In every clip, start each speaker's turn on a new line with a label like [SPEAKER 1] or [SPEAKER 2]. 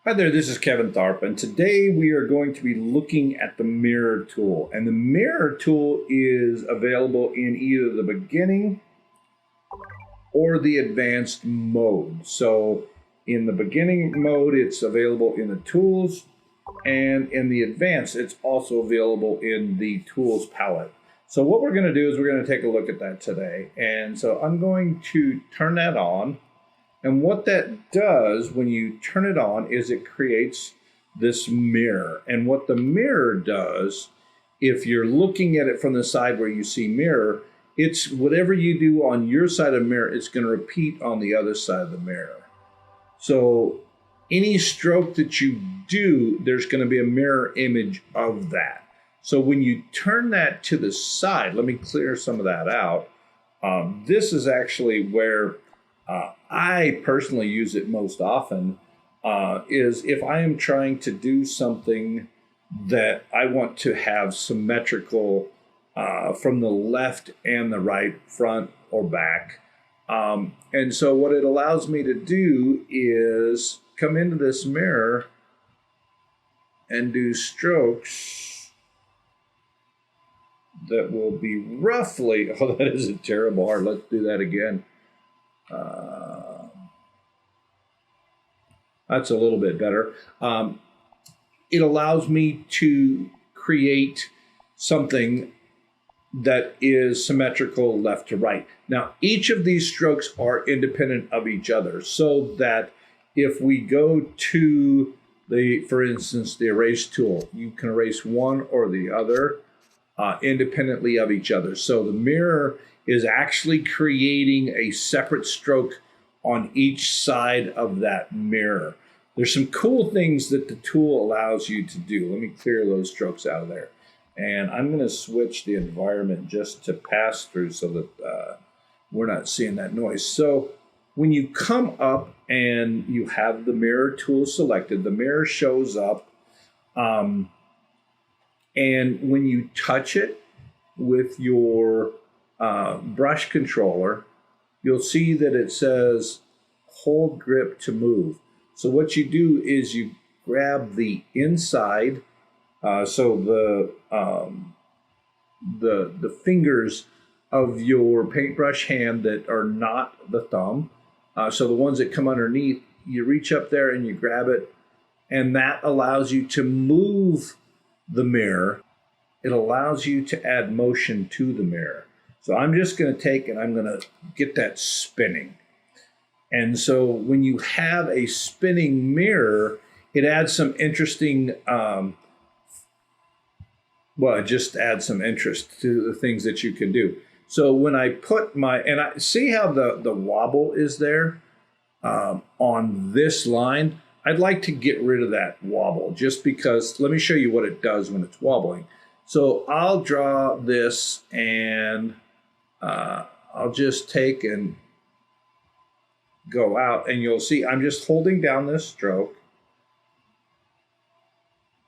[SPEAKER 1] Hi there, this is Kevin Tharp, and today we are going to be looking at the mirror tool. And the mirror tool is available in either the beginning or the advanced mode. So in the beginning mode, it's available in the tools, and in the advanced, it's also available in the tools palette. So what we're going to do is we're going to take a look at that today. And so I'm going to turn that on. And what that does when you turn it on is it creates this mirror. And what the mirror does, if you're looking at it from the side where you see mirror, it's whatever you do on your side of the mirror, it's going to repeat on the other side of the mirror. So any stroke that you do, there's going to be a mirror image of that. So when you turn that to the side, let me clear some of that out. This is actually where I personally use it most often, is if I am trying to do something that I want to have symmetrical from the left and the right, front or back. And so what it allows me to do is come into this mirror and do strokes that will be roughly, oh, that is a terrible hard. Let's do that again. That's a little bit better. It allows me to create something that is symmetrical left to right. Now, each of these strokes are independent of each other, so that if we go to for instance, the erase tool, you can erase one or the other independently of each other. So the mirror is actually creating a separate stroke on each side of that mirror. There's some cool things that the tool allows you to do. Let me clear those strokes out of there. And I'm going to switch the environment just to pass through so that we're not seeing that noise. So when you come up and you have the mirror tool selected, the mirror shows up. And when you touch it with your brush controller, you'll see that it says hold grip to move. So what you do is you grab the inside, so the fingers of your paintbrush hand that are not the thumb, so the ones that come underneath, you reach up there and you grab it, and that allows you to move the mirror. It allows you to add motion to the mirror. So I'm just going to take and I'm going to get that spinning. And so when you have a spinning mirror, it adds some interesting, it just adds some interest to the things that you can do. So when I put and I see how the wobble is there on this line, I'd like to get rid of that wobble just because, let me show you what it does when it's wobbling. So I'll draw this and I'll just take and go out, and you'll see I'm just holding down this stroke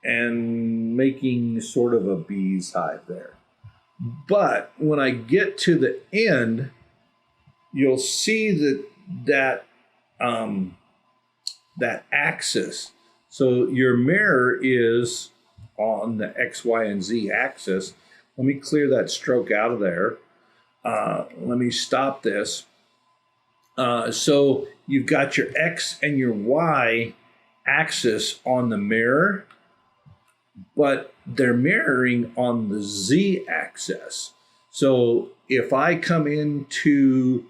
[SPEAKER 1] and making sort of a bee's hive there. But when I get to the end, you'll see that axis. So your mirror is on the X, Y, and Z axis. Let me clear that stroke out of there. Let me stop this. So you've got your X and your Y axis on the mirror, but they're mirroring on the Z axis. So if I come into,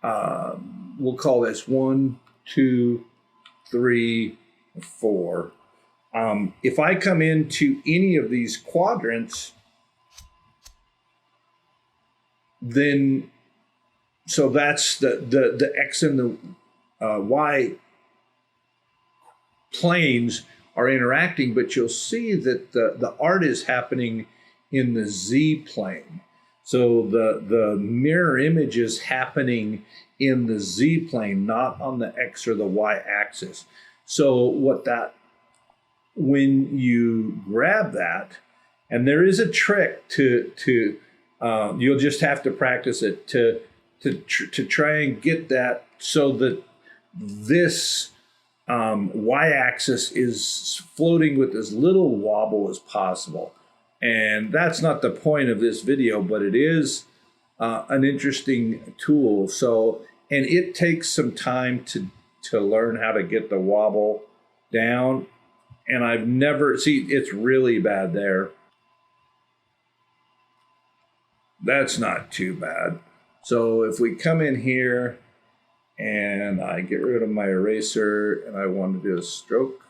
[SPEAKER 1] we'll call this 1, 2, 3, 4. If I come into any of these quadrants, then so that's the X and the Y planes are interacting, but you'll see that the art is happening in the Z plane. So the mirror image is happening in the Z plane, not on the X or the Y axis. So when you grab that, and there is a trick to you'll just have to practice it to try and get that so that this y-axis is floating with as little wobble as possible. And that's not the point of this video, but it is an interesting tool. So, and it takes some time to learn how to get the wobble down. And I've never, see, it's really bad there. That's not too bad. So if we come in here and I get rid of my eraser and I want to do a stroke,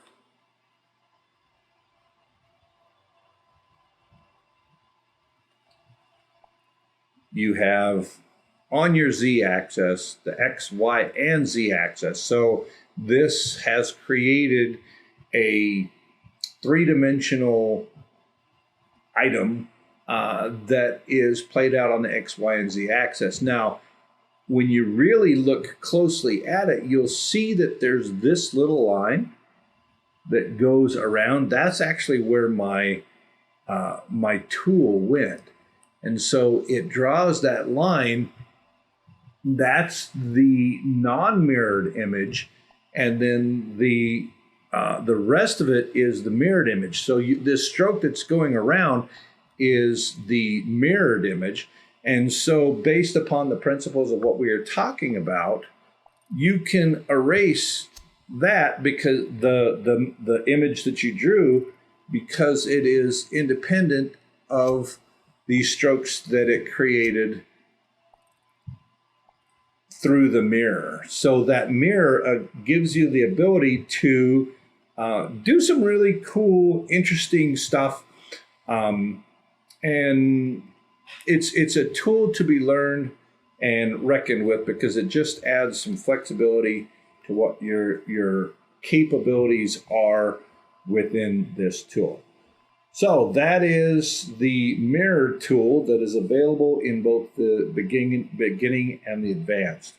[SPEAKER 1] you have on your z-axis the x, y, and z-axis. So this has created a three-dimensional item that is played out on the x, y, and z axis. Now, when you really look closely at it, you'll see that there's this little line that goes around. That's actually where my my tool went. And so it draws that line. That's the non-mirrored image. And then the rest of it is the mirrored image. So this stroke that's going around is the mirrored image. And so based upon the principles of what we are talking about, you can erase that because the image that you drew, because it is independent of these strokes that it created through the mirror. So that mirror gives you the ability to do some really cool, interesting stuff. And it's a tool to be learned and reckoned with, because it just adds some flexibility to what your capabilities are within this tool. So that is the mirror tool that is available in both the beginning and the advanced.